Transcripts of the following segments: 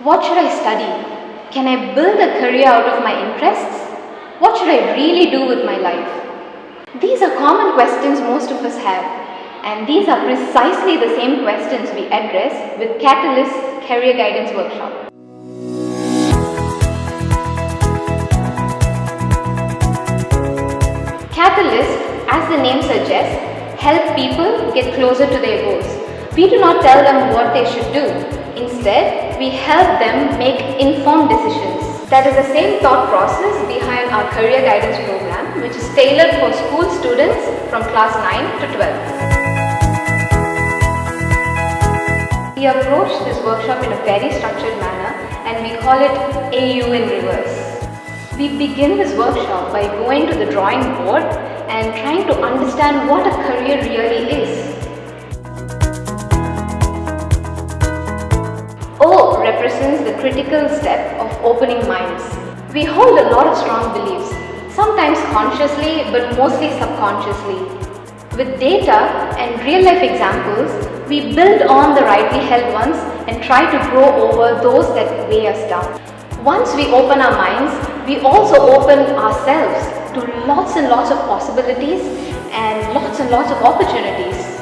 What should I study? Can I build a career out of my interests? What should I really do with my life? These are common questions most of us have, and these are precisely the same questions we address with Catalyst's Career Guidance Workshop. Catalyst, as the name suggests, help people get closer to their goals. We do not tell them what they should do. Instead, we help them make informed decisions. That is the same thought process behind our career guidance program, which is tailored for school students from class 9 to 12. We approach this workshop in a very structured manner and we call it AU in reverse. We begin this workshop by going to the drawing board and trying to understand what a career really is. O represents the critical step of opening minds. We hold a lot of strong beliefs, sometimes consciously but mostly subconsciously. With data and real-life examples, we build on the rightly held ones and try to grow over those that weigh us down. Once we open our minds, we also open ourselves to lots and lots of possibilities and lots of opportunities.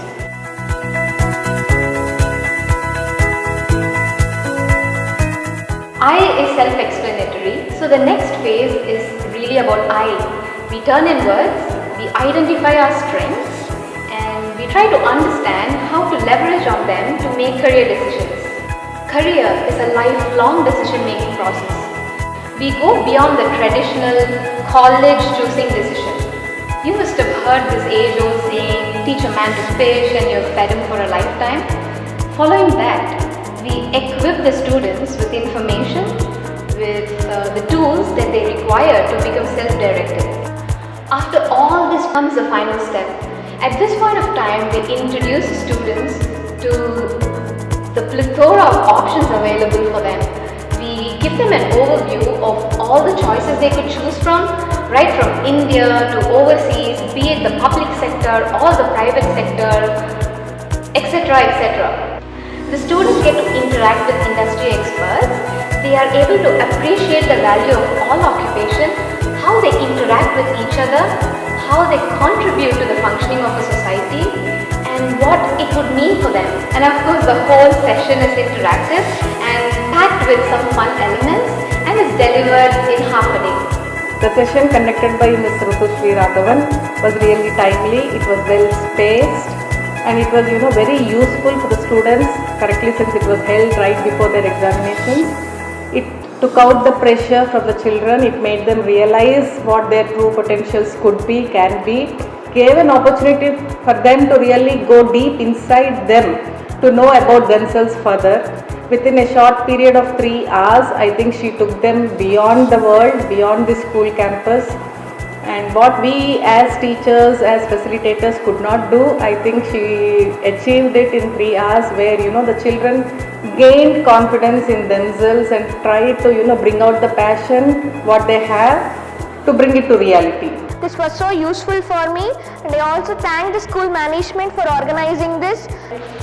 I is self-explanatory, so the next phase is really about I. We turn inwards, we identify our strengths, and we try to understand how to leverage on them to make career decisions. Career is a lifelong decision-making process. We go beyond the traditional college choosing decision. You must have heard this age-old saying, teach a man to fish and you've fed him for a lifetime. Following that, we equip the students with information, with the tools that they require to become self-directed. After all this comes the final step. At this point of time, we introduce students to the plethora of options available for them. We give them an overview of all the choices they could choose from, right from India to overseas, be it the public sector or the private sector, etc. etc. The students get to interact with industry experts. They are able to appreciate the value of all occupation, how they interact with each other, how they contribute to the functioning of a society, and what it would mean for them. And of course, the whole session is interactive and packed with some fun elements and is delivered in half a day. The session conducted by Ms. Ruthu was really timely, it was well spaced, and it was very useful for the students, correctly, since it was held right before their examinations. It took out the pressure from the children, it made them realize what their true potentials could be, can be, gave an opportunity for them to really go deep inside them to know about themselves further. Within a short period of 3 hours, I think she took them beyond the world, beyond the school campus. And what we as teachers, as facilitators could not do, I think she achieved it in 3 hours, where the children gained confidence in themselves and tried to bring out the passion what they have to bring it to reality. This was so useful for me, and I also thank the school management for organizing this.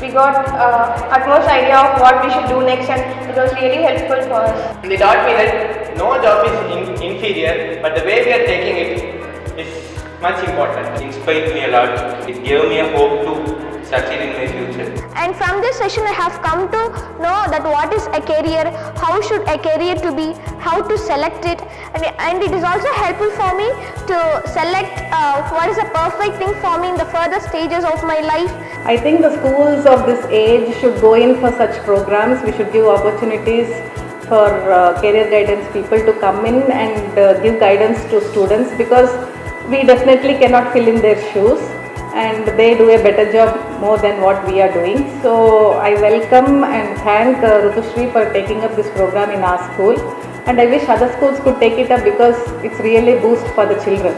We got utmost idea of what we should do next, and it was really helpful for us. They taught me that no job is inferior, but the way we are taking it is much important. It inspired me a lot. It gave me a hope to succeed in my future. And from this session I have come to know that what is a career, how should a career to be, how to select it, and it is also helpful for me to select what is a perfect thing for me in the further stages of my life. I think the schools of this age should go in for such programs. We should give opportunities for career guidance people to come in and give guidance to students, because we definitely cannot fill in their shoes, and they do a better job more than what we are doing. So I welcome and thank Ruthu for taking up this program in our school, and I wish other schools could take it up, because it's really a boost for the children.